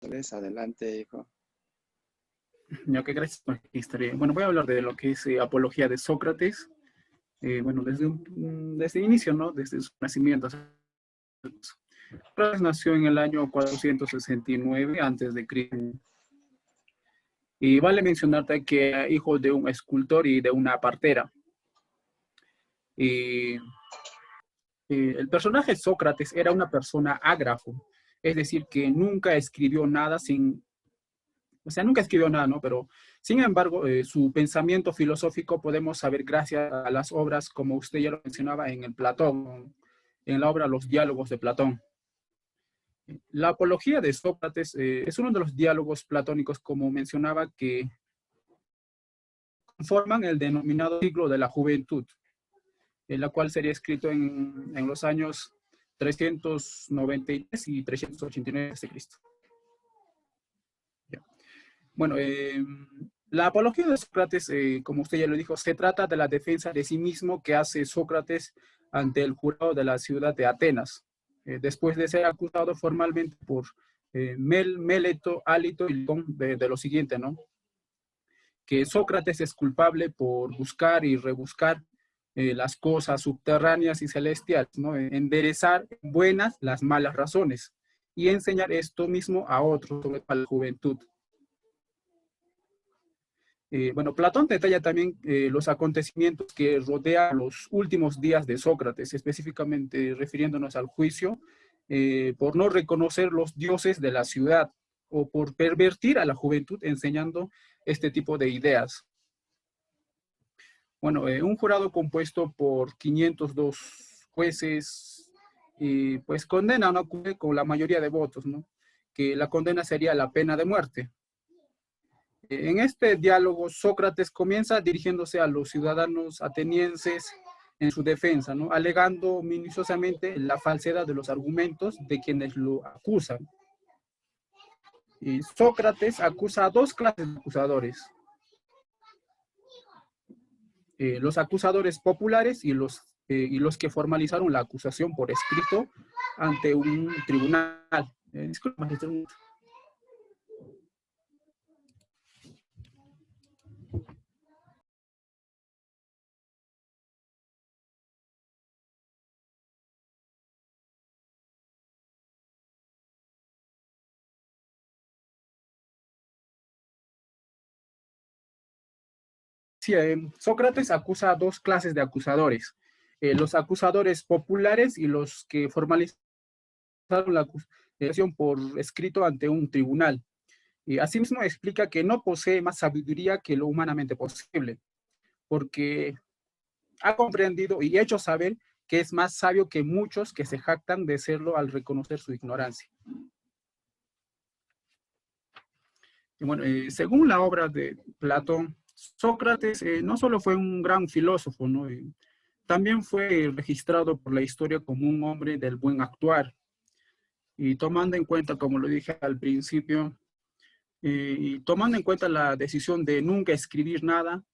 Pues adelante, hijo. Ya que gracias por la historia. Bueno, voy a hablar de lo que es apología de Sócrates. Bueno, desde el inicio, ¿no? Desde su nacimiento. Sócrates nació en el año 469 antes de Cristo. Y vale mencionarte que era hijo de un escultor y de una partera. Y el personaje Sócrates era una persona ágrafo, es decir, que nunca escribió nada nunca escribió nada, ¿no? Pero, sin embargo, su pensamiento filosófico podemos saber gracias a las obras, como usted ya lo mencionaba, en el Platón, en la obra Los Diálogos de Platón. La apología de Sócrates es uno de los diálogos platónicos, como mencionaba, que conforman el denominado siglo de la juventud, en la cual sería escrito en los años 393 y 389 de Cristo. Bueno, la apología de Sócrates, como usted ya lo dijo, se trata de la defensa de sí mismo que hace Sócrates ante el jurado de la ciudad de Atenas, después de ser acusado formalmente por Meleto, Hálito y Licón de lo siguiente, ¿no? Que Sócrates es culpable por buscar y rebuscar las cosas subterráneas y celestiales, ¿no? Enderezar buenas las malas razones y enseñar esto mismo a otros, sobre todo a la juventud. Bueno, Platón detalla también los acontecimientos que rodean los últimos días de Sócrates, específicamente refiriéndonos al juicio, por no reconocer los dioses de la ciudad o por pervertir a la juventud enseñando este tipo de ideas. Bueno, un jurado compuesto por 502 jueces, pues condena, ¿no? Con la mayoría de votos, ¿no? Que la condena sería la pena de muerte. En este diálogo, Sócrates comienza dirigiéndose a los ciudadanos atenienses en su defensa, ¿no? Alegando minuciosamente la falsedad de los argumentos de quienes lo acusan. Y Sócrates acusa a dos clases de acusadores, los acusadores populares y los que formalizaron la acusación por escrito ante un tribunal. Disculpa, sí, Sócrates acusa a dos clases de acusadores, los acusadores populares y los que formalizaron la acusación por escrito ante un tribunal. Y asimismo explica que no posee más sabiduría que lo humanamente posible, porque ha comprendido y hecho saber que es más sabio que muchos que se jactan de serlo al reconocer su ignorancia. Y bueno, según la obra de Platón, Sócrates no solo fue un gran filósofo, ¿no? También fue registrado por la historia como un hombre del buen actuar. Y tomando en cuenta, como lo dije al principio, y tomando en cuenta la decisión de nunca escribir nada,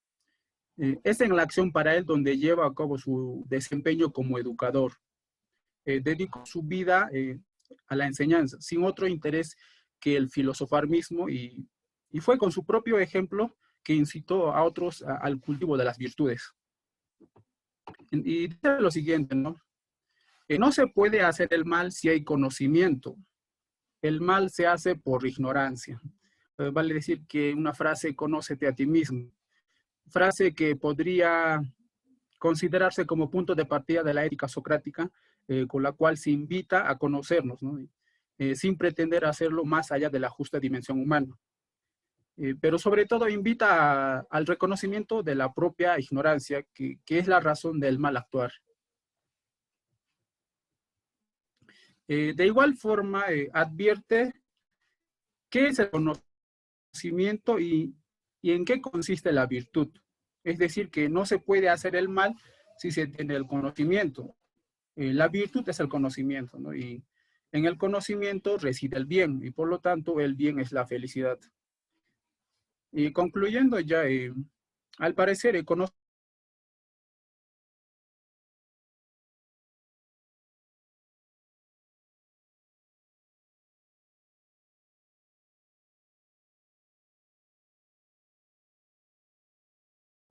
es en la acción para él donde lleva a cabo su desempeño como educador. Dedicó su vida a la enseñanza, sin otro interés que el filosofar mismo, y fue con su propio ejemplo que incitó a otros al cultivo de las virtudes. Y dice lo siguiente, ¿no? No se puede hacer el mal si hay conocimiento. El mal se hace por ignorancia. Vale decir que una frase, conócete a ti mismo, frase que podría considerarse como punto de partida de la ética socrática, con la cual se invita a conocernos, ¿no? Sin pretender hacerlo más allá de la justa dimensión humana. Pero sobre todo invita al reconocimiento de la propia ignorancia, que es la razón del mal actuar. De igual forma, advierte qué es el conocimiento y en qué consiste la virtud. Es decir, que no se puede hacer el mal si se tiene el conocimiento. La virtud es el conocimiento, ¿no? Y en el conocimiento reside el bien, y por lo tanto el bien es la felicidad. Y concluyendo ya, al parecer, el conocimiento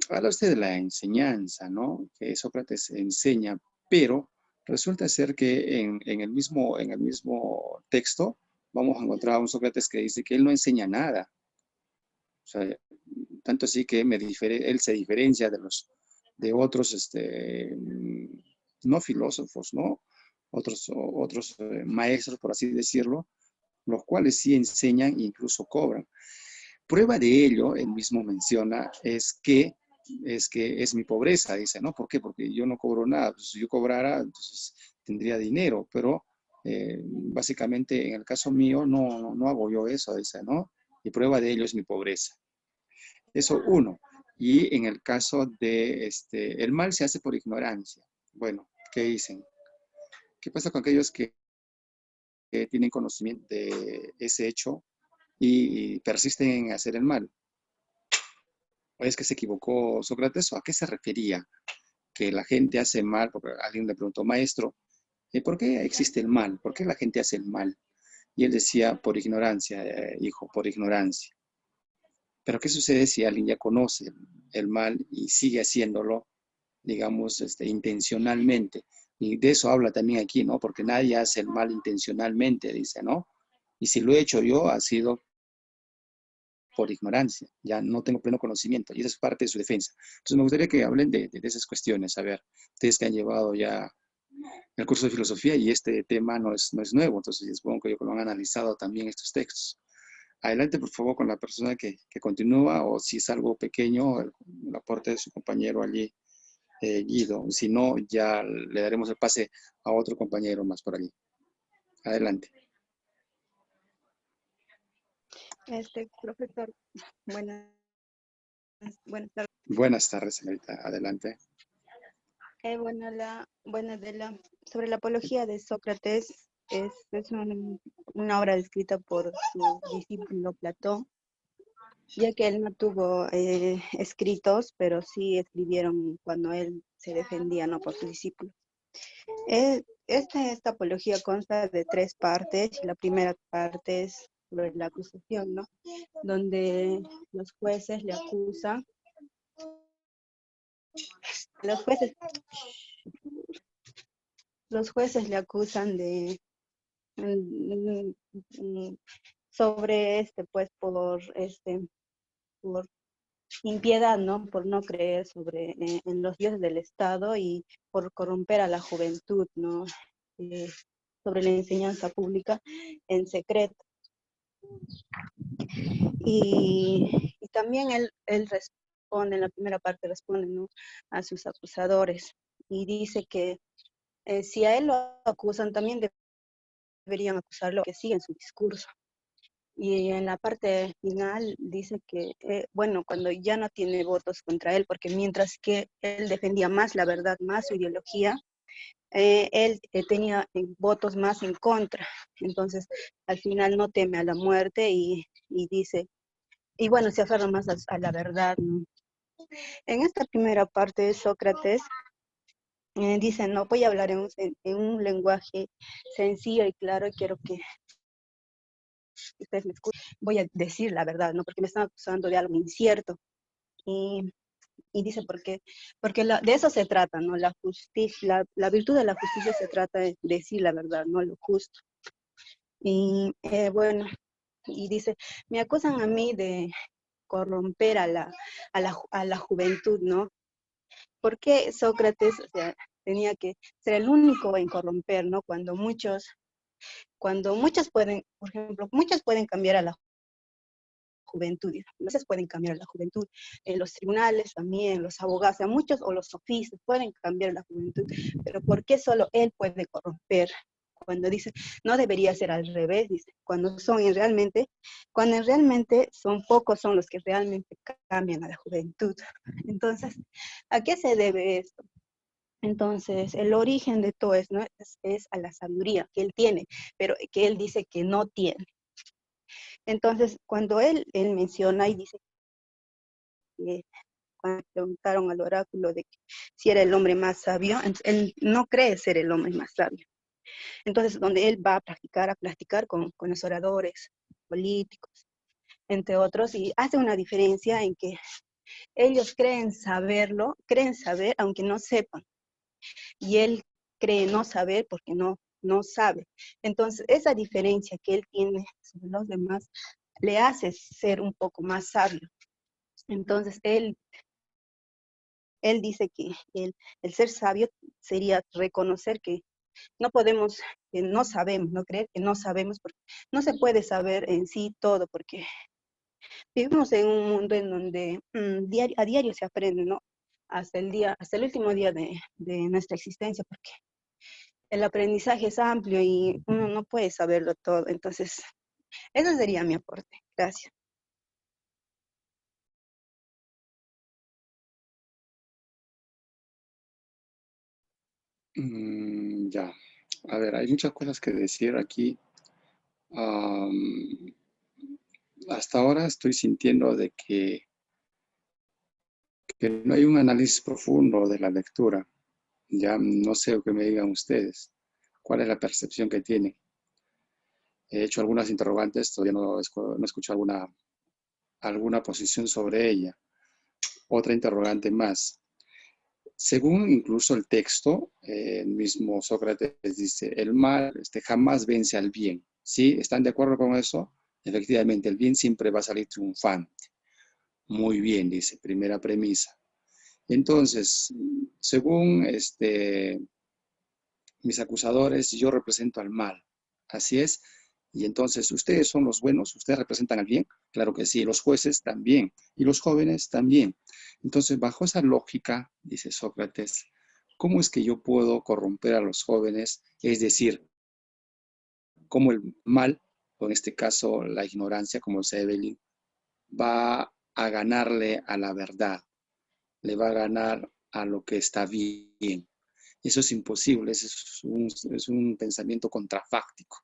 Habla usted de la enseñanza, ¿no? Que Sócrates enseña, pero resulta ser que en el mismo texto vamos a encontrar a un Sócrates que dice que él no enseña nada. O sea, tanto así que él se diferencia de otros, no filósofos, ¿no? Otros maestros, por así decirlo, los cuales sí enseñan e incluso cobran. Prueba de ello, él mismo menciona, es que es mi pobreza, dice, ¿no? ¿Por qué? Porque yo no cobro nada. Pues, si yo cobrara, entonces tendría dinero, pero básicamente en el caso mío no hago yo eso, dice, ¿no? Y prueba de ello es mi pobreza. Eso uno. Y en el caso de, el mal se hace por ignorancia. Bueno, ¿qué dicen? ¿Qué pasa con aquellos que tienen conocimiento de ese hecho y persisten en hacer el mal? ¿O es que se equivocó Sócrates o a qué se refería? Que la gente hace mal, porque alguien le preguntó, maestro, ¿por qué existe el mal? ¿Por qué la gente hace el mal? Y él decía, por ignorancia, hijo, por ignorancia. Pero ¿qué sucede si alguien ya conoce el mal y sigue haciéndolo, digamos, intencionalmente? Y de eso habla también aquí, ¿no? Porque nadie hace el mal intencionalmente, dice, ¿no? Y si lo he hecho yo, ha sido por ignorancia, ya no tengo pleno conocimiento, y esa es parte de su defensa. Entonces me gustaría que hablen de esas cuestiones, a ver, ustedes que han llevado ya el curso de filosofía y este tema no es nuevo, entonces supongo que lo han analizado también estos textos. Adelante, por favor, con la persona que continúa, o si es algo pequeño, el aporte de su compañero allí, Guido. Si no, ya le daremos el pase a otro compañero más por allí. Adelante. Profesor, buenas, buenas tardes. Buenas tardes, señorita. Adelante. Sobre la apología de Sócrates, es una obra escrita por su discípulo Platón, ya que él no tuvo escritos, pero sí escribieron cuando él se defendía, ¿no? Por su discípulo. Esta apología consta de 3 partes, y la primera parte es sobre la acusación, ¿no? Donde los jueces le acusan, los jueces, los jueces le acusan de mm, mm, sobre pues por impiedad, ¿no? Por no creer en los dioses del Estado y por corromper a la juventud, ¿no? Eh, sobre la enseñanza pública en secreto. Y también él responde, en la primera parte responde, ¿no? A sus acusadores, y dice que si a él lo acusan, también deberían acusarlo que siga en su discurso. Y en la parte final dice que, bueno, cuando ya no tiene votos contra él, porque mientras que él defendía más la verdad, más su ideología, él tenía votos más en contra. Entonces, al final no teme a la muerte y dice, y bueno, se aferra más a la verdad, ¿no? En esta primera parte, Sócrates dice, no, voy a hablar en un lenguaje sencillo y claro, y quiero que ustedes me escuchen. Voy a decir la verdad, ¿no? Porque me están acusando de algo incierto. Y, y dice, porque de eso se trata, ¿no? La justicia, la virtud de la justicia se trata de decir la verdad, ¿no? Lo justo. Y bueno, y dice, me acusan a mí de corromper a la juventud, ¿no? ¿Por qué Sócrates, o sea, tenía que ser el único en corromper, ¿no? Cuando muchos pueden, por ejemplo, muchos pueden cambiar a la juventud, muchos pueden cambiar a la juventud, los tribunales también, los abogados, o sea, muchos, o los sofistas pueden cambiar a la juventud, pero ¿por qué solo él puede corromper? Cuando dice, no debería ser al revés, dice, cuando realmente son pocos son los que realmente cambian a la juventud. Entonces, ¿a qué se debe esto? Entonces, el origen de todo esto, ¿no? es a la sabiduría que él tiene, pero que él dice que no tiene. Entonces, cuando él menciona y dice que cuando preguntaron al oráculo de que si era el hombre más sabio, él no cree ser el hombre más sabio. Entonces, donde él va a platicar con los oradores políticos, entre otros, y hace una diferencia en que ellos creen saberlo, creen saber aunque no sepan. Y él cree no saber porque no sabe. Entonces, esa diferencia que él tiene sobre los demás le hace ser un poco más sabio. Entonces, él dice que el ser sabio sería reconocer que no podemos, que no sabemos, no creer que no sabemos, porque no se puede saber en sí todo, porque vivimos en un mundo en donde a diario se aprende, ¿no? Hasta el último día de nuestra existencia, porque el aprendizaje es amplio y uno no puede saberlo todo. Entonces, ese sería mi aporte. Gracias. Ya, a ver, hay muchas cosas que decir aquí. Am, Hasta ahora estoy sintiendo de que no hay un análisis profundo de la lectura. Ya no sé lo que me digan ustedes. ¿Cuál es la percepción que tienen? He hecho algunas interrogantes, todavía no he escuchado alguna posición sobre ella. Otra interrogante más. Según incluso el texto, el mismo Sócrates dice, el mal jamás vence al bien. ¿Sí? ¿Están de acuerdo con eso? Efectivamente, el bien siempre va a salir triunfante. Muy bien, dice, primera premisa. Entonces, según mis acusadores, yo represento al mal. Así es. Y entonces, ¿ustedes son los buenos? ¿Ustedes representan al bien? Claro que sí. Los jueces también. Y los jóvenes también. Entonces, bajo esa lógica, dice Sócrates, ¿cómo es que yo puedo corromper a los jóvenes? Es decir, cómo el mal, o en este caso la ignorancia, como dice Evelyn, va a ganarle a la verdad, le va a ganar a lo que está bien. Eso es imposible, es un pensamiento contrafáctico.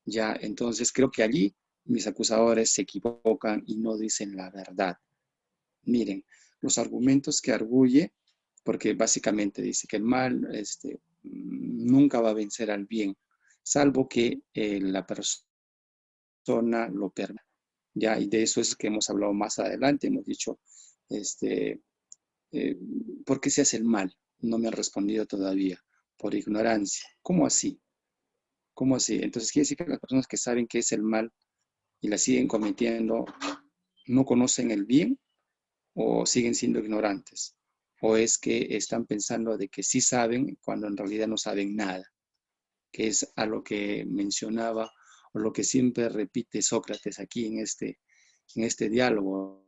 Ya, entonces creo que allí mis acusadores se equivocan y no dicen la verdad. Miren, los argumentos que arguye, porque básicamente dice que el mal nunca va a vencer al bien, salvo que la persona lo permita. Ya, y de eso es que hemos hablado más adelante, hemos dicho, este, eh, ¿por qué se hace el mal? No me han respondido todavía, por ignorancia. ¿Cómo así? ¿Cómo así? Entonces quiere decir que las personas que saben qué es el mal y la siguen cometiendo, ¿no conocen el bien o siguen siendo ignorantes? ¿O es que están pensando de que sí saben cuando en realidad no saben nada? Que es a lo que mencionaba o lo que siempre repite Sócrates aquí en este diálogo,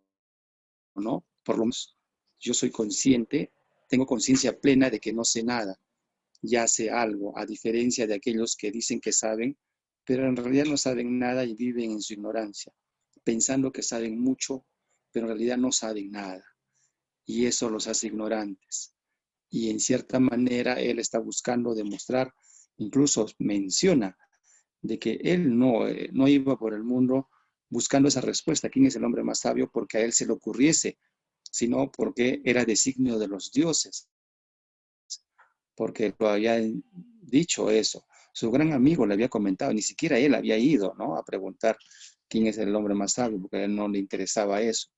¿no? Por lo menos yo soy consciente, tengo conciencia plena de que no sé nada, ya sé algo, a diferencia de aquellos que dicen que saben, pero en realidad no saben nada y viven en su ignorancia, pensando que saben mucho, pero en realidad no saben nada. Y eso los hace ignorantes. Y en cierta manera él está buscando demostrar, incluso menciona, de que él no iba por el mundo buscando esa respuesta, quién es el hombre más sabio, porque a él se le ocurriese, sino porque era designio de los dioses, porque lo había dicho eso. Su gran amigo le había comentado, ni siquiera él había ido, ¿no?, a preguntar quién es el hombre más sabio, porque a él no le interesaba eso.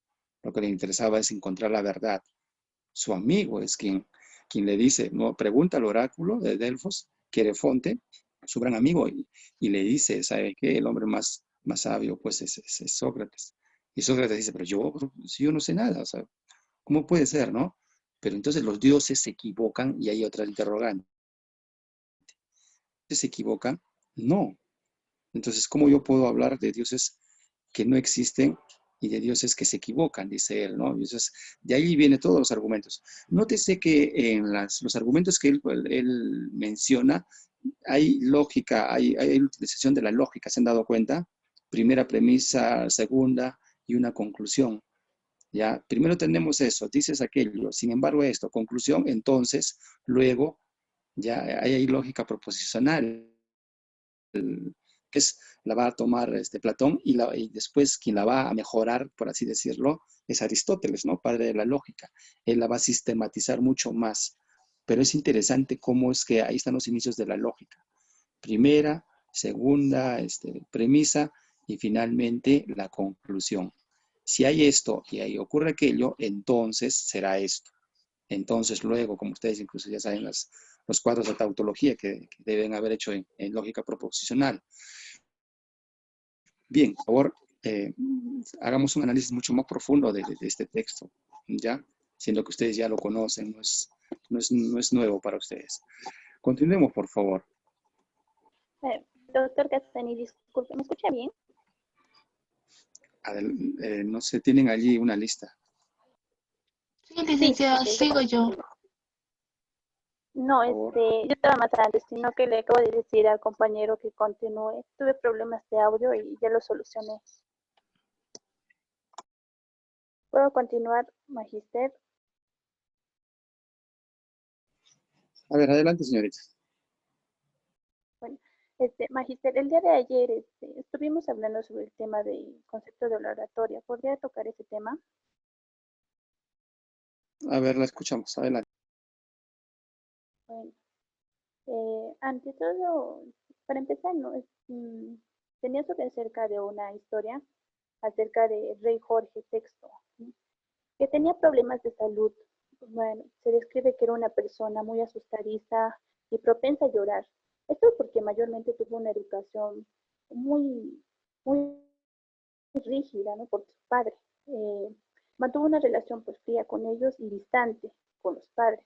Lo que le interesaba es encontrar la verdad. Su amigo es quien le dice, no, pregunta al oráculo de Delfos, Querefonte, su gran amigo, y le dice, ¿sabe qué? El hombre más sabio, pues es Sócrates. Y Sócrates dice, pero yo no sé nada, o sea, ¿cómo puede ser, no? Pero entonces los dioses se equivocan y hay otra interrogante. ¿Se equivocan? No. Entonces, ¿cómo yo puedo hablar de dioses que no existen y de dioses que se equivocan? Dice él, ¿no? Entonces, de ahí vienen todos los argumentos. Nótese que en los argumentos que él menciona, hay lógica, hay utilización de la lógica, ¿se han dado cuenta? Primera premisa, segunda y una conclusión. ¿Ya? Primero tenemos eso, dices aquello, sin embargo esto, conclusión, entonces, luego, ya hay lógica proposicional, que es, la va a tomar Platón y después quien la va a mejorar, por así decirlo, es Aristóteles, ¿no? Padre de la lógica. Él la va a sistematizar mucho más. Pero es interesante cómo es que ahí están los inicios de la lógica. Primera, segunda premisa y finalmente la conclusión. Si hay esto y ahí ocurre aquello, entonces será esto. Entonces luego, como ustedes incluso ya saben, los cuadros de tautología que deben haber hecho en lógica proposicional. Bien, por favor, hagamos un análisis mucho más profundo de este texto, ¿ya? Siendo que ustedes ya lo conocen, no es nuevo para ustedes. Continuemos, por favor. Doctor Castañi, disculpe, ¿me escucha bien? No sé, tienen allí una lista. Sí, licenciada, ok. sigo yo. No, Por favor. yo estaba más antes, sino que le acabo de decir al compañero que continúe. Tuve problemas de audio y ya lo solucioné. ¿Puedo continuar, Magister? A ver, adelante, señorita. Bueno, Magister, el día de ayer estuvimos hablando sobre el tema del concepto de la oratoria. ¿Podría tocar ese tema? A ver, la escuchamos, adelante. Bueno, ante todo, para empezar, ¿no? Tenía sobre acerca de una historia acerca de rey Jorge VI, ¿sí? Que tenía problemas de salud. Bueno, se describe que era una persona muy asustadiza y propensa a llorar. Esto porque mayormente tuvo una educación muy, muy rígida, ¿no? Por su padre. Eh, Mantuvo una relación pues fría con ellos y distante con los padres.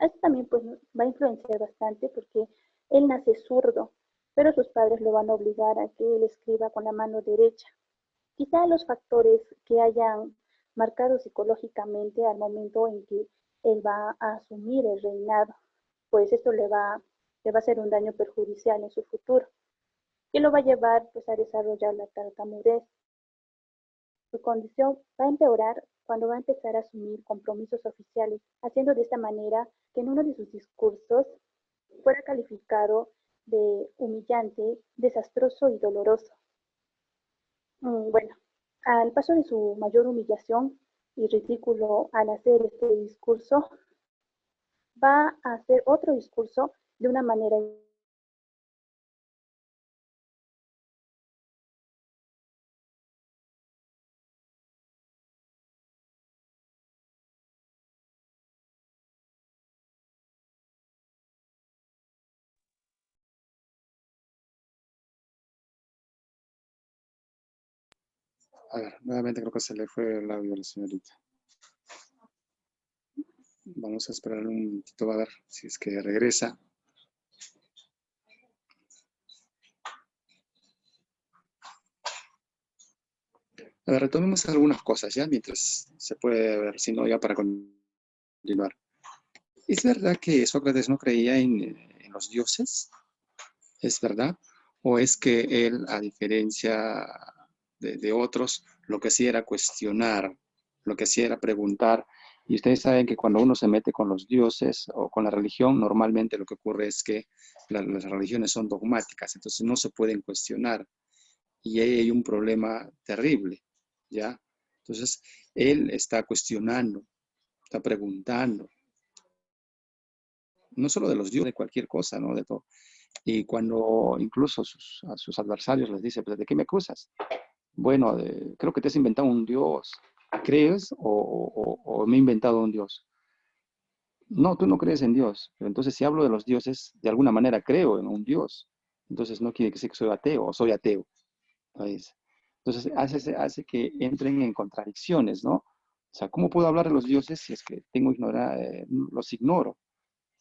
Esto también pues va a influenciar bastante porque él nace zurdo, pero sus padres lo van a obligar a que él escriba con la mano derecha. Quizá los factores que hayan marcado psicológicamente al momento en que él va a asumir el reinado, pues esto le va a hacer un daño perjudicial en su futuro, que lo va a llevar pues a desarrollar la tartamudez. Su condición va a empeorar cuando va a empezar a asumir compromisos oficiales, haciendo de esta manera que en uno de sus discursos fuera calificado de humillante, desastroso y doloroso. Bueno, al paso de su mayor humillación y ridículo al hacer este discurso, va a hacer otro discurso de una manera A ver, nuevamente creo que se le fue el audio a la señorita. Vamos a esperar un momentito a ver si es que regresa. A ver, retomemos algunas cosas ya, mientras se puede ver, si no, ya para continuar. ¿Es verdad que Sócrates no creía en los dioses? ¿Es verdad? ¿O es que él, a diferencia de otros, lo que hacía era cuestionar, lo que hacía era preguntar? Y ustedes saben que cuando uno se mete con los dioses o con la religión, normalmente lo que ocurre es que las religiones son dogmáticas, entonces no se pueden cuestionar. Y ahí hay un problema terrible, ¿ya? Entonces, él está cuestionando, está preguntando, no solo de los dioses, de cualquier cosa, ¿no? De todo. Y cuando incluso a sus adversarios les dice, pues, ¿de qué me acusas? Bueno, creo que te has inventado un dios. ¿Crees o me he inventado un dios? No, tú no crees en Dios. Pero entonces si hablo de los dioses, de alguna manera creo en un dios. Entonces no quiere decir que soy ateo o soy ateo. ¿Sabes? Entonces hace que entren en contradicciones, ¿no? O sea, ¿cómo puedo hablar de los dioses si es que los ignoro?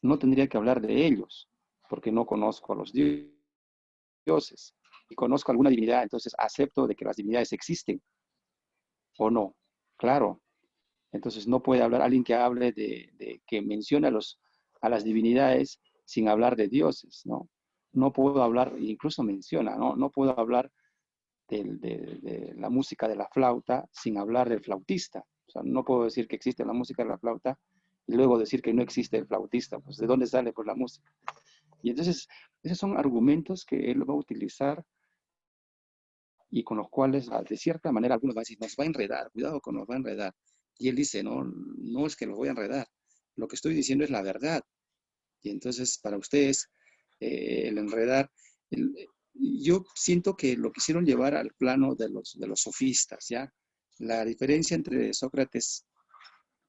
No tendría que hablar de ellos, porque no conozco a los dioses. Y conozco alguna divinidad, entonces acepto de que las divinidades existen, ¿o no? Claro. Entonces no puede hablar alguien que hable que mencione a las divinidades sin hablar de dioses, ¿no? No puedo hablar, incluso menciona, ¿no? No puedo hablar de la música de la flauta sin hablar del flautista. O sea, no puedo decir que existe la música de la flauta y luego decir que no existe el flautista. Pues, ¿de dónde sale pues la música? Y entonces, esos son argumentos que él va a utilizar y con los cuales, de cierta manera, algunos van a decir, nos va a enredar, cuidado con nos va a enredar. Y él dice, no, no es que los voy a enredar, lo que estoy diciendo es la verdad. Y entonces, para ustedes, el enredar, yo siento que lo quisieron llevar al plano de los sofistas, ¿ya? La diferencia entre Sócrates,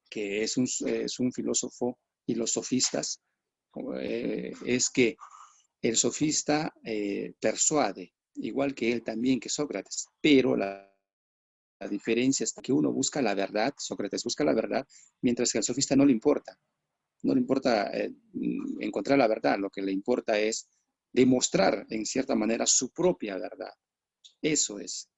que es un filósofo, y los sofistas, es que el sofista persuade, igual que él también, que Sócrates, pero la diferencia es que uno busca la verdad, Sócrates busca la verdad, mientras que al sofista no le importa. No le importa encontrar la verdad, lo que le importa es demostrar en cierta manera su propia verdad. Eso es,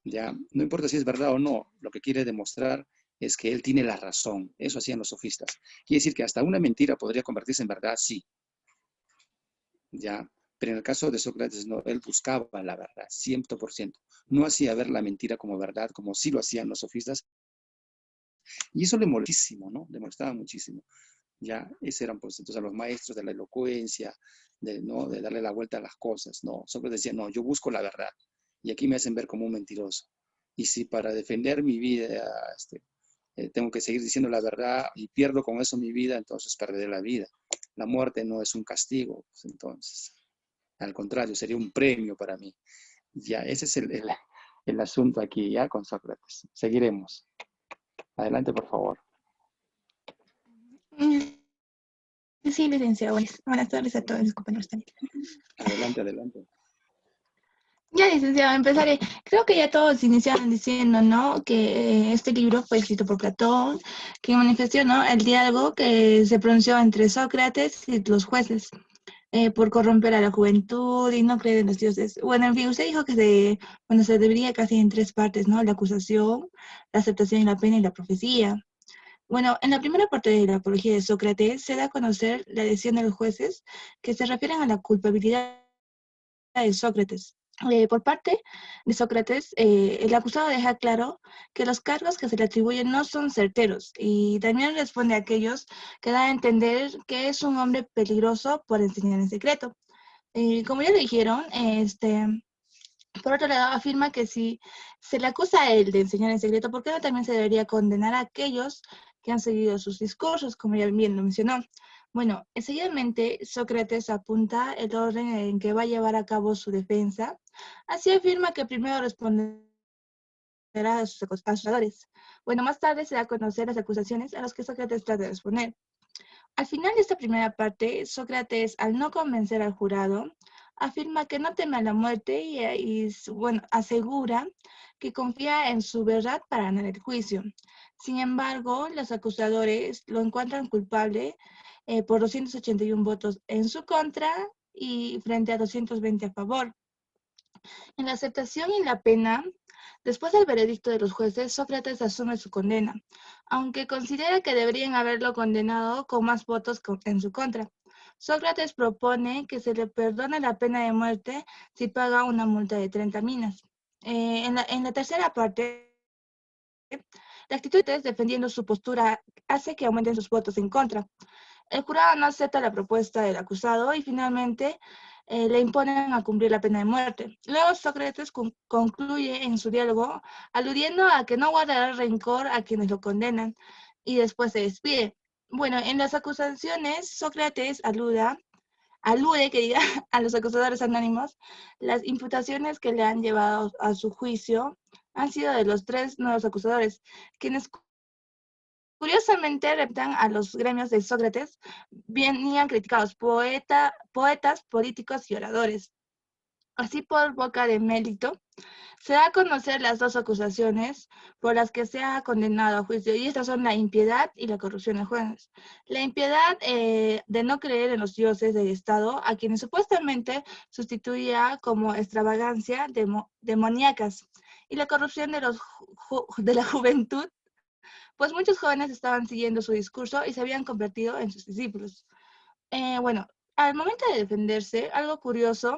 ¿ya? No importa si es verdad o no, lo que quiere demostrar es que él tiene la razón. Eso hacían los sofistas. Quiere decir que hasta una mentira podría convertirse en verdad, sí, ¿ya? Pero en el caso de Sócrates, no, él buscaba la verdad, 100%. No hacía ver la mentira como verdad, como sí lo hacían los sofistas. Y eso le molestaba muchísimo, ¿no? Le molestaba muchísimo. Ya, esos eran pues entonces los maestros de la elocuencia, ¿no? De darle la vuelta a las cosas, ¿no? Sócrates decía, no, yo busco la verdad, y aquí me hacen ver como un mentiroso. Y si para defender mi vida tengo que seguir diciendo la verdad y pierdo con eso mi vida, entonces perderé la vida. La muerte no es un castigo, pues entonces, al contrario, sería un premio para mí. Ya, ese es el asunto aquí, ya, con Sócrates. Seguiremos. Adelante, por favor. Sí, licenciado. Buenas tardes a todos mis compañeros también. Adelante, adelante. Ya, licenciado, empezaré. Creo que ya todos iniciaron diciendo, ¿no? Que este libro fue escrito por Platón, que manifestó, ¿no? El diálogo que se pronunció entre Sócrates y los jueces por corromper a la juventud y no creer en los dioses. Bueno, en fin, usted dijo que se dividía casi en tres partes, ¿no? La acusación, la aceptación y la pena y la profecía. Bueno, en la primera parte de la apología de Sócrates se da a conocer la decisión de los jueces que se refieren a la culpabilidad de Sócrates. Por parte de Sócrates, el acusado deja claro que los cargos que se le atribuyen no son certeros y también responde a aquellos que dan a entender que es un hombre peligroso por enseñar en secreto. Como ya lo dijeron, por otro lado, afirma que si se le acusa a él de enseñar en secreto, ¿por qué no también se debería condenar a aquellos que han seguido sus discursos, como ya bien lo mencionó? Bueno, seguidamente Sócrates apunta el orden en que va a llevar a cabo su defensa. Así afirma que primero responderá a sus acusadores. Bueno, más tarde se da a conocer las acusaciones a las que Sócrates trata de responder. Al final de esta primera parte, Sócrates, al no convencer al jurado, afirma que no teme a la muerte bueno, asegura que confía en su verdad para ganar el juicio. Sin embargo, los acusadores lo encuentran culpable por 281 votos en su contra y frente a 220 a favor. En la aceptación y la pena, después del veredicto de los jueces, Sócrates asume su condena, aunque considera que deberían haberlo condenado con más votos en su contra. Sócrates propone que se le perdone la pena de muerte si paga una multa de 30 minas. En la tercera parte, la actitud de defendiendo su postura hace que aumenten sus votos en contra. El jurado no acepta la propuesta del acusado y finalmente le imponen a cumplir la pena de muerte. Luego Sócrates concluye en su diálogo aludiendo a que no guardará rencor a quienes lo condenan y después se despide. Bueno, en las acusaciones Sócrates alude que diga a los acusadores anónimos las imputaciones que le han llevado a su juicio han sido de los tres nuevos acusadores, quienes curiosamente representan a los gremios de Sócrates, venían criticados poetas, políticos y oradores. Así por boca de Mélito, se da a conocer las dos acusaciones por las que se ha condenado a juicio, y estas son la impiedad y la corrupción de jueces. La impiedad de no creer en los dioses del Estado, a quienes supuestamente sustituía como extravagancia demoníacas, y la corrupción de la juventud, pues muchos jóvenes estaban siguiendo su discurso y se habían convertido en sus discípulos. Bueno, al momento de defenderse, algo curioso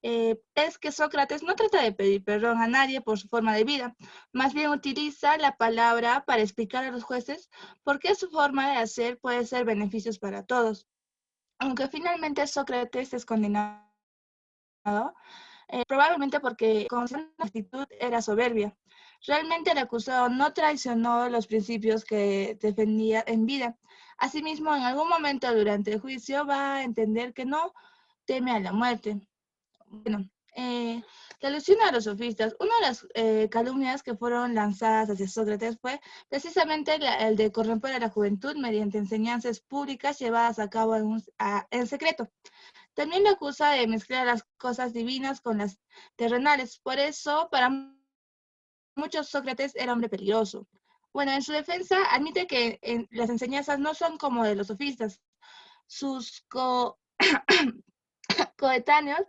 es que Sócrates no trata de pedir perdón a nadie por su forma de vida, más bien utiliza la palabra para explicar a los jueces por qué su forma de hacer puede ser beneficios para todos. Aunque finalmente Sócrates es condenado, probablemente porque con su actitud era soberbia. Realmente el acusado no traicionó los principios que defendía en vida. Asimismo, en algún momento durante el juicio va a entender que no teme a la muerte. Bueno, La alusión a los sofistas. Una de las calumnias que fueron lanzadas hacia Sócrates fue precisamente el de corromper a la juventud mediante enseñanzas públicas llevadas a cabo en secreto. También lo acusa de mezclar las cosas divinas con las terrenales. Por eso, para muchos, Sócrates era hombre peligroso. Bueno, en su defensa, admite que las enseñanzas no son como de los sofistas. Sus coetáneos,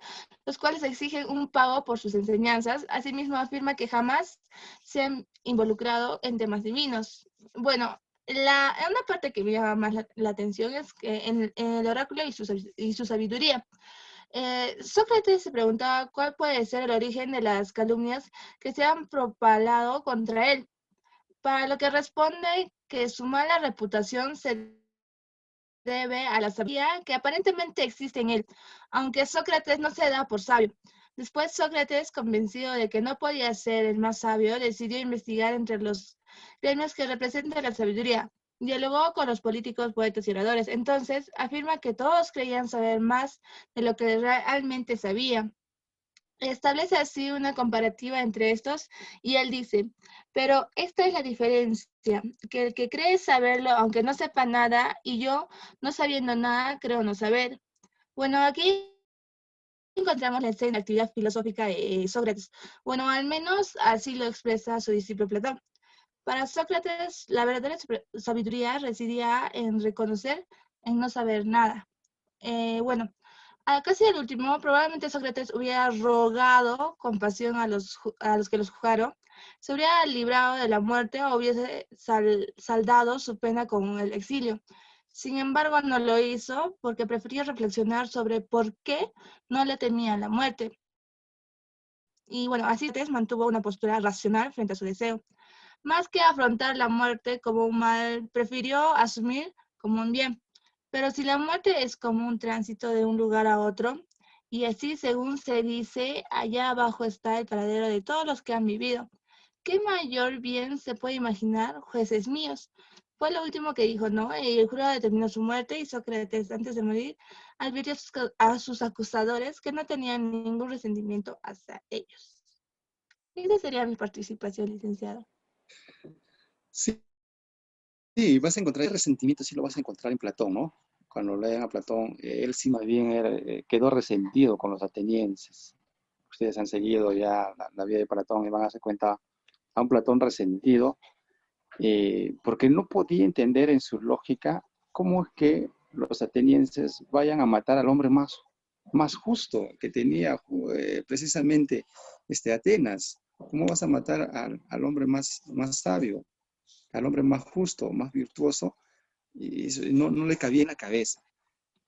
los cuales exigen un pago por sus enseñanzas. Asimismo, afirma que jamás se han involucrado en temas divinos. Bueno, una parte que me llama más la atención es que en el oráculo y su sabiduría. Sócrates se preguntaba cuál puede ser el origen de las calumnias que se han propalado contra él, para lo que responde que su mala reputación se debe a la sabiduría que aparentemente existe en él, aunque Sócrates no se da por sabio. Después Sócrates, convencido de que no podía ser el más sabio, decidió investigar entre los gremios que representan la sabiduría. Dialogó con los políticos, poetas y oradores. Entonces, afirma que todos creían saber más de lo que realmente sabía. Establece así una comparativa entre estos y él dice, pero esta es la diferencia, que el que cree saberlo aunque no sepa nada y yo, no sabiendo nada, creo no saber. Bueno, aquí encontramos la escena de actividad filosófica de Sócrates. Bueno, al menos así lo expresa su discípulo Platón. Para Sócrates, la verdadera sabiduría residía en reconocer, en no saber nada. Bueno, casi al último, probablemente Sócrates hubiera rogado compasión a los que los juzgaron, se hubiera librado de la muerte o hubiese saldado su pena con el exilio. Sin embargo, no lo hizo porque prefería reflexionar sobre por qué no le temía la muerte. Y bueno, así Sócrates mantuvo una postura racional frente a su deseo. Más que afrontar la muerte como un mal, prefirió asumir como un bien. Pero si la muerte es como un tránsito de un lugar a otro, y así según se dice, allá abajo está el paradero de todos los que han vivido. ¿Qué mayor bien se puede imaginar, jueces míos? Fue lo último que dijo, ¿no? Y el jurado determinó su muerte y Sócrates, antes de morir, advirtió a sus acusadores que no tenían ningún resentimiento hacia ellos. Esa sería mi participación, licenciado. Sí, sí, vas a encontrar el resentimiento, sí lo vas a encontrar en Platón, ¿no? Cuando lean a Platón, él sí más bien quedó resentido con los atenienses. Ustedes han seguido ya la vida de Platón y van a darse cuenta a un Platón resentido, porque no podía entender en su lógica cómo es que los atenienses vayan a matar al hombre más justo que tenía precisamente Atenas. ¿Cómo vas a matar al hombre más sabio, al hombre más justo, más virtuoso? Y eso no le cabía en la cabeza,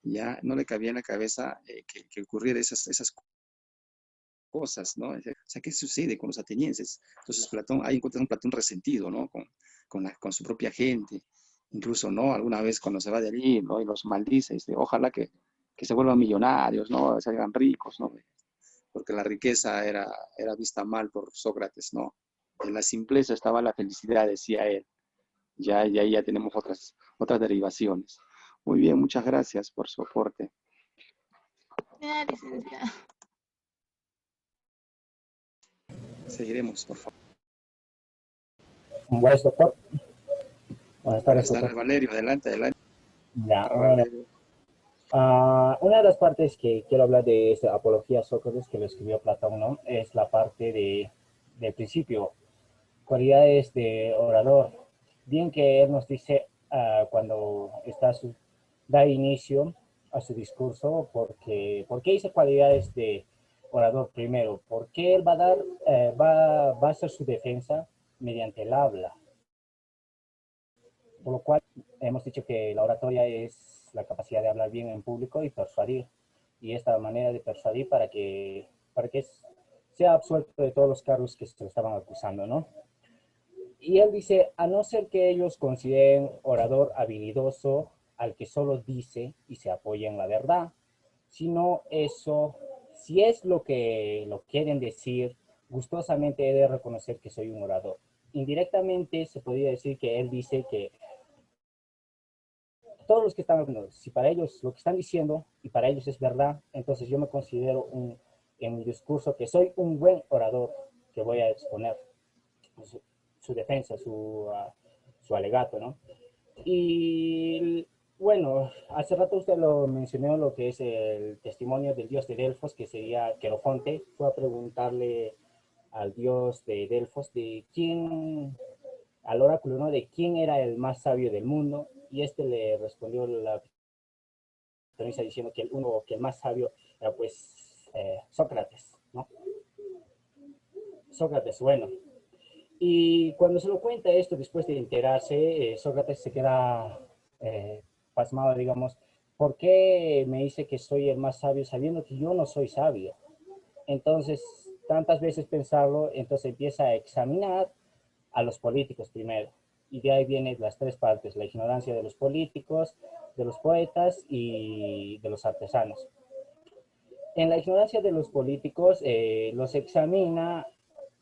ya no le cabía en la cabeza que ocurriera esas cosas, ¿no? O sea, ¿qué sucede con los atenienses? Entonces Platón, ahí encuentra un Platón resentido, ¿no? Con su propia gente, incluso, ¿no? Alguna vez cuando se va de allí, ¿no? Y los maldice, ojalá que se vuelvan millonarios, ¿no? Se hagan ricos, ¿no? Porque la riqueza era vista mal por Sócrates, ¿no? En la simpleza estaba la felicidad, decía él. Ya tenemos otras derivaciones. Muy bien, muchas gracias por su aporte. Licenciado. Seguiremos, por favor. Buenas, doctor. Buenas tardes, Buenas tardes, doctor. Valerio. Adelante. Ya, una de las partes que quiero hablar de esta Apología a Sócrates que lo escribió Platón, ¿no? Es la parte del principio, cualidades de orador. Bien que él nos dice cuando da inicio a su discurso, ¿por qué dice cualidades de orador primero? Porque él va a hacer su defensa mediante el habla. Por lo cual hemos dicho que la oratoria es la capacidad de hablar bien en público y persuadir. Y esta manera de persuadir para que sea absuelto de todos los cargos que se le estaban acusando, ¿no? Y él dice, a no ser que ellos consideren orador habilidoso al que solo dice y se apoya en la verdad, sino eso, si es lo que lo quieren decir, gustosamente he de reconocer que soy un orador. Indirectamente se podría decir que él dice que todos los que están hablando, si para ellos lo que están diciendo y para ellos es verdad, entonces yo me considero en mi discurso que soy un buen orador, que voy a exponer su defensa, su alegato, ¿no? Y bueno, hace rato usted lo mencionó, lo que es el testimonio del dios de Delfos, que sería Querofonte. Fue a preguntarle al dios de Delfos de quién, al oráculo, ¿no? De quién era el más sabio del mundo, y este le respondió la pitonisa diciendo que que el más sabio era pues Sócrates, ¿no? Sócrates, bueno. Y cuando se lo cuenta esto, después de enterarse, Sócrates se queda pasmado, digamos, ¿por qué me dice que soy el más sabio sabiendo que yo no soy sabio? Entonces, tantas veces pensarlo, entonces empieza a examinar a los políticos primero. Y de ahí vienen las tres partes: la ignorancia de los políticos, de los poetas y de los artesanos. En la ignorancia de los políticos, los examina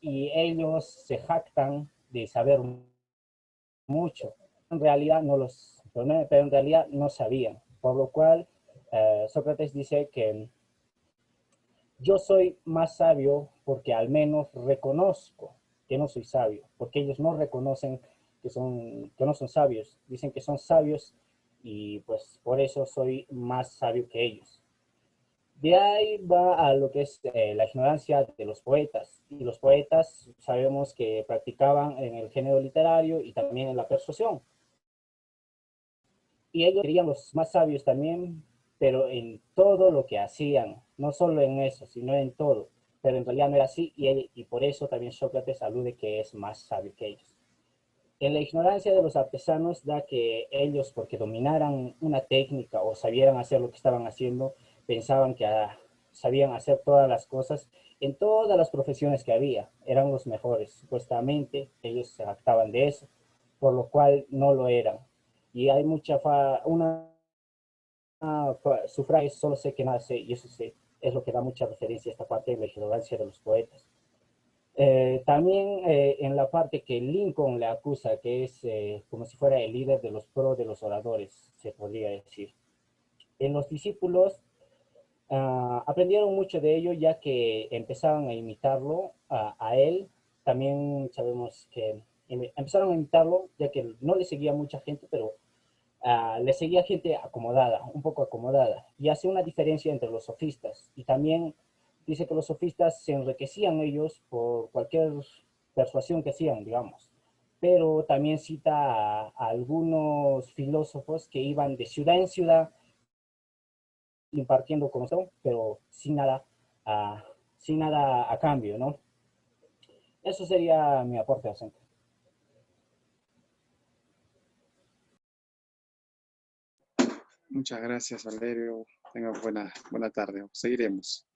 y ellos se jactan de saber mucho. En realidad pero en realidad no sabían. Por lo cual, Sócrates dice que yo soy más sabio porque al menos reconozco que no soy sabio, porque ellos no reconocen que no son sabios, dicen que son sabios y pues por eso soy más sabio que ellos. De ahí va a lo que es la ignorancia de los poetas. Y los poetas sabemos que practicaban en el género literario y también en la persuasión. Y ellos serían los más sabios también, pero en todo lo que hacían, no solo en eso, sino en todo. Pero en realidad no era así y por eso también Sócrates alude que es más sabio que ellos. En la ignorancia de los artesanos da que ellos, porque dominaran una técnica o sabían hacer lo que estaban haciendo, pensaban que sabían hacer todas las cosas en todas las profesiones que había, eran los mejores. Supuestamente ellos se jactaban de eso, por lo cual no lo eran. Y hay sufragio, solo sé que nada sé, y eso es lo que da mucha referencia a esta parte de la ignorancia de los poetas. También en la parte que Lincoln le acusa, que es como si fuera el líder de los pro de los oradores, se podría decir. En los discípulos aprendieron mucho de ello, ya que empezaban a imitarlo a él. También sabemos que empezaron a imitarlo, ya que no le seguía mucha gente, pero le seguía gente acomodada, un poco acomodada. Y hace una diferencia entre los sofistas. Y también dice que los sofistas se enriquecían ellos por cualquier persuasión que hacían, digamos. Pero también cita a algunos filósofos que iban de ciudad en ciudad impartiendo conocimiento, pero sin nada a cambio, ¿no? Eso sería mi aporte docente. Muchas gracias, Valerio. Tenga buena tarde. Seguiremos.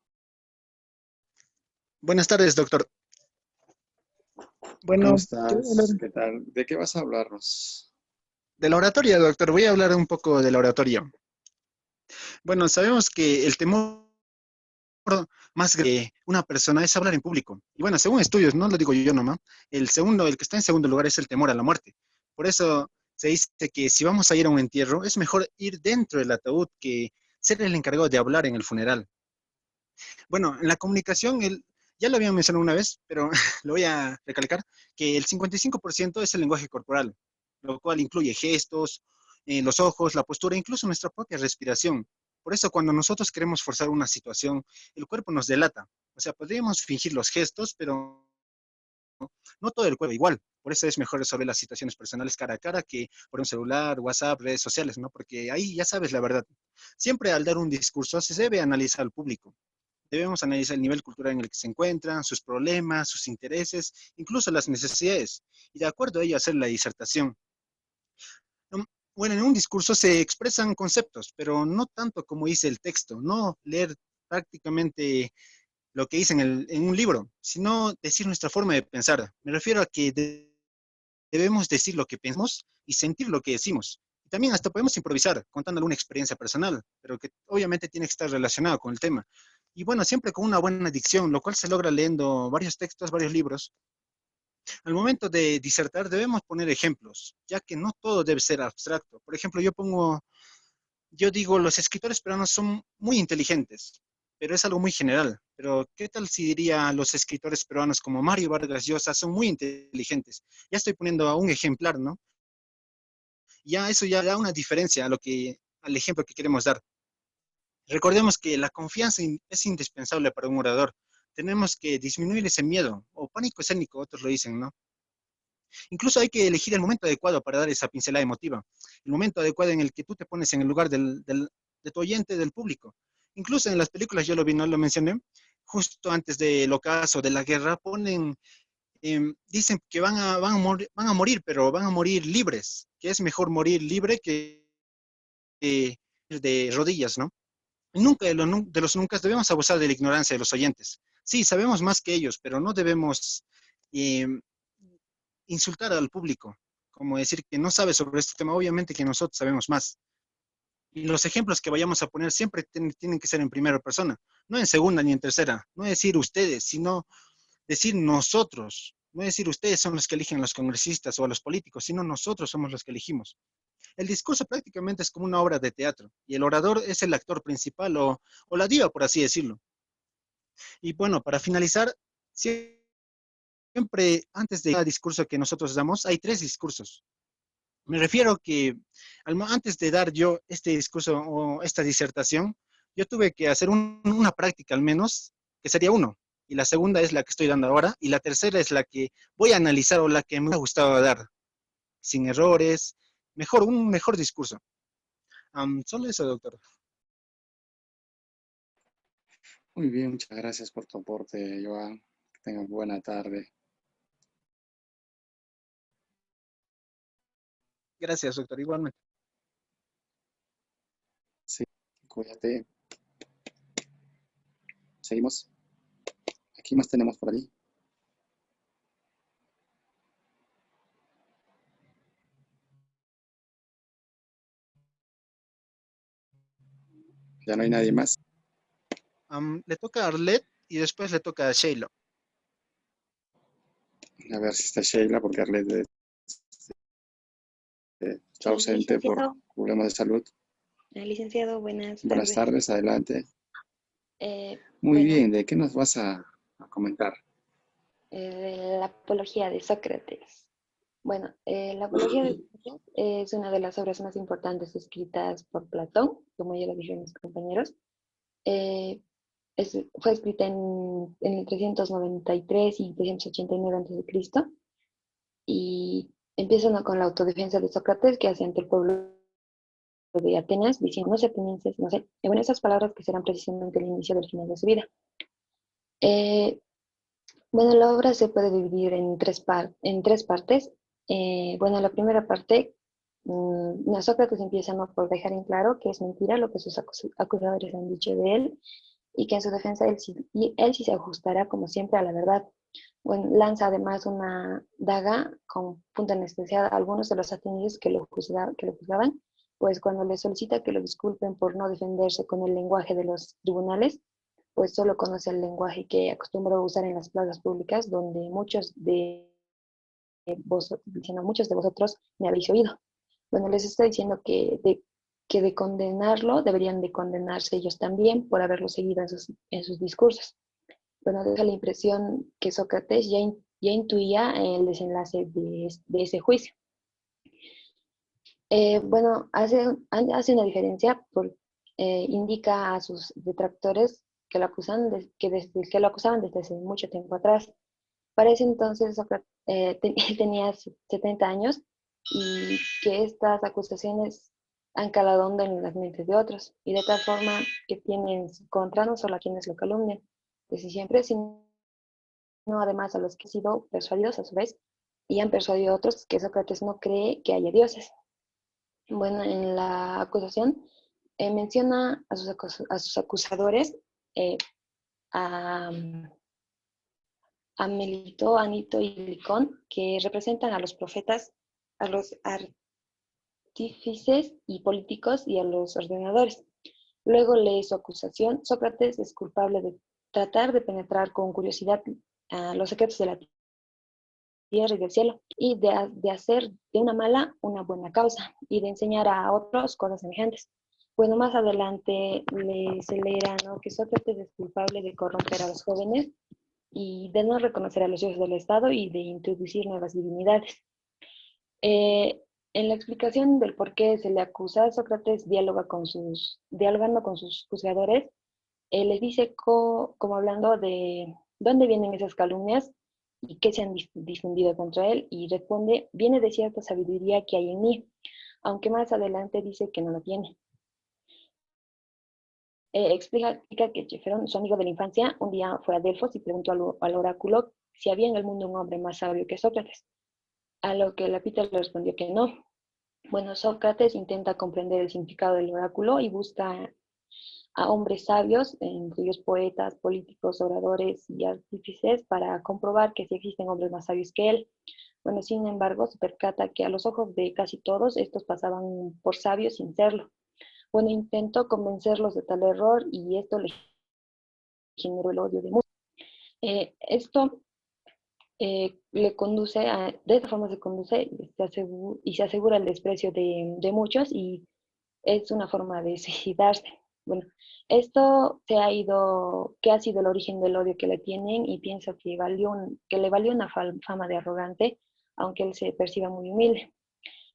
Buenas tardes, doctor. ¿Cómo Bueno, estás? ¿Qué tal? ¿De qué vas a hablarnos? de la oratoria, doctor. Voy a hablar un poco de la oratoria. Bueno, sabemos que el temor más grande de una persona es hablar en público. Y bueno, según estudios, no lo digo yo nomás, el que está en segundo lugar es el temor a la muerte. Por eso se dice que si vamos a ir a un entierro, es mejor ir dentro del ataúd que ser el encargado de hablar en el funeral. Bueno, en la comunicación, ya lo había mencionado una vez, pero lo voy a recalcar, que el 55% es el lenguaje corporal, lo cual incluye gestos, los ojos, la postura, incluso nuestra propia respiración. Por eso cuando nosotros queremos forzar una situación, el cuerpo nos delata. O sea, podríamos fingir los gestos, pero no todo el cuerpo igual. Por eso es mejor resolver las situaciones personales cara a cara que por un celular, WhatsApp, redes sociales, ¿no? Porque ahí ya sabes la verdad. Siempre al dar un discurso se debe analizar al público. Debemos analizar el nivel cultural en el que se encuentran, sus problemas, sus intereses, incluso las necesidades, y de acuerdo a ello hacer la disertación. Bueno, en un discurso se expresan conceptos, pero no tanto como dice el texto, no leer prácticamente lo que dice en un libro, sino decir nuestra forma de pensar. Me refiero a que debemos decir lo que pensamos y sentir lo que decimos. Y también hasta podemos improvisar contando alguna experiencia personal, pero que obviamente tiene que estar relacionado con el tema. Y bueno, siempre con una buena dicción, lo cual se logra leyendo varios textos, varios libros. Al momento de disertar debemos poner ejemplos, ya que no todo debe ser abstracto. Por ejemplo, yo digo, los escritores peruanos son muy inteligentes, pero es algo muy general. Pero, ¿qué tal si diría los escritores peruanos como Mario Vargas Llosa son muy inteligentes? Ya estoy poniendo a un ejemplar, ¿no? Ya eso ya da una diferencia al ejemplo que queremos dar. Recordemos que la confianza es indispensable para un orador. Tenemos que disminuir ese miedo, o pánico escénico, otros lo dicen, ¿no? Incluso hay que elegir el momento adecuado para dar esa pincelada emotiva, el momento adecuado en el que tú te pones en el lugar de tu oyente, del público. Incluso en las películas, yo lo vi, no lo mencioné, justo antes del ocaso, de la guerra, dicen que van a morir, pero van a morir libres, que es mejor morir libre que de rodillas, ¿no? Nunca de los nunca debemos abusar de la ignorancia de los oyentes. Sí, sabemos más que ellos, pero no debemos eh, insultar al público, como decir que no sabe sobre este tema. Obviamente que nosotros sabemos más. Y los ejemplos que vayamos a poner siempre tienen que ser en primera persona, no en segunda ni en tercera. No decir ustedes, sino decir nosotros. No decir ustedes son los que eligen a los congresistas o a los políticos, sino nosotros somos los que elegimos. El discurso prácticamente es como una obra de teatro y el orador es el actor principal o la diva, por así decirlo. Y bueno, para finalizar, siempre antes de cada discurso que nosotros damos, hay 3 discursos. Me refiero que antes de dar yo este discurso o esta disertación, yo tuve que hacer una práctica al menos, que sería 1. Y la segunda es la que estoy dando ahora. Y la tercera es la que voy a analizar o la que me ha gustado dar, sin errores, un mejor discurso. Solo eso, doctor. Muy bien, muchas gracias por tu aporte, Joan. Que tengas buena tarde. Gracias, doctor. Igualmente. Sí, cuídate. Seguimos. ¿Aquí más tenemos por ahí? ¿Ya no hay nadie más? Le toca a Arlet y después le toca a Sheila. A ver si está Sheila, porque Arlet está ausente por problemas de salud. Licenciado, buenas tardes. Buenas tardes, adelante. Muy Bueno, bien, ¿de qué nos vas a comentar? la apología de Sócrates. Bueno, la apología de Sócrates es una de las obras más importantes escritas por Platón, como ya lo dijeron mis compañeros. Fue escrita en el 393 y 389 a.C. y empieza con la autodefensa de Sócrates que hace ante el pueblo de Atenas, diciendo, no sé, atenienses, no sé, bueno, esas palabras que serán precisamente el inicio del final de su vida. Bueno, la obra se puede dividir en tres partes. Bueno, la primera parte, Sócrates empieza por dejar en claro que es mentira lo que sus acusadores han dicho de él y que en su defensa él sí se ajustará como siempre a la verdad. Bueno, lanza además una daga con punta anestesiada a algunos de los atenienses que lo juzgaban, pues cuando le solicita que lo disculpen por no defenderse con el lenguaje de los tribunales, pues solo conoce el lenguaje que acostumbró a usar en las plazas públicas, donde muchos de vosotros me habéis oído. Bueno, les está diciendo que de condenarlo, deberían de condenarse ellos también por haberlo seguido en sus discursos. Bueno, deja la impresión que Sócrates ya intuía el desenlace de ese juicio. Bueno, hace una diferencia, indica a sus detractores que lo acusaban desde hace mucho tiempo atrás. Para ese entonces Sócrates él tenía 70 años y que estas acusaciones han calado hondo en las mentes de otros y de tal forma que tienen contra no solo a quienes lo calumnian desde siempre, sino además a los que han sido persuadidos a su vez y han persuadido a otros que Sócrates no cree que haya dioses. Bueno, en la acusación menciona a sus acusadores, a Melito, Anito y Licón, que representan a los profetas, a los artífices y políticos y a los ordenadores. Luego lee su acusación. Sócrates es culpable de tratar de penetrar con curiosidad a los secretos de la tierra y del cielo, y de hacer de una mala una buena causa, y de enseñar a otros cosas semejantes. Bueno, más adelante se leerá, ¿no?, que Sócrates es culpable de corromper a los jóvenes y de no reconocer a los hijos del Estado y de introducir nuevas divinidades. En la explicación del por qué se le acusa, Sócrates dialogando con sus juzgadores, les dice como hablando de dónde vienen esas calumnias y qué se han difundido contra él, y responde: viene de cierta sabiduría que hay en mí, aunque más adelante dice que no lo tiene. Explica que Cheferón, su amigo de la infancia, un día fue a Delfos y preguntó al oráculo si había en el mundo un hombre más sabio que Sócrates, a lo que Lapita le respondió que no. Bueno, Sócrates intenta comprender el significado del oráculo y busca a hombres sabios, entre ellos poetas, políticos, oradores y artífices, para comprobar que sí existen hombres más sabios que él. Bueno, sin embargo, se percata que a los ojos de casi todos, estos pasaban por sabios sin serlo. Bueno, intentó convencerlos de tal error y esto le generó el odio de muchos. Esto le conduce de esta forma se conduce y se asegura el desprecio de muchos, y es una forma de suicidarse. Bueno, esto que ha sido el origen del odio que le tienen, y pienso que le valió una fama de arrogante, aunque él se perciba muy humilde.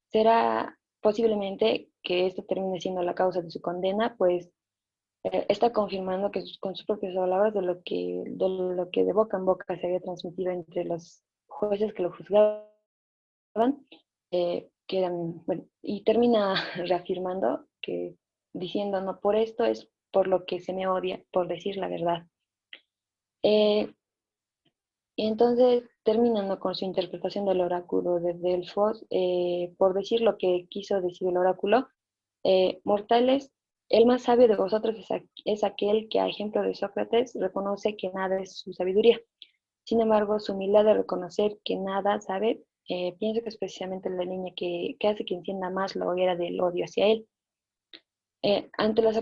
Será posiblemente que esto termine siendo la causa de su condena, pues está confirmando que con sus propias palabras de de boca en boca se había transmitido entre los jueces que lo juzgaban, que eran, bueno, y termina reafirmando que, diciendo: no, por esto es por lo que se me odia, por decir la verdad. Y entonces, terminando con su interpretación del oráculo de Delfos, por decir lo que quiso decir el oráculo: mortales, el más sabio de vosotros es aquel que, a ejemplo de Sócrates, reconoce que nada es su sabiduría. Sin embargo, su humildad de reconocer que nada sabe, pienso que es precisamente la línea que hace que encienda más la hoguera del odio hacia él. Ante las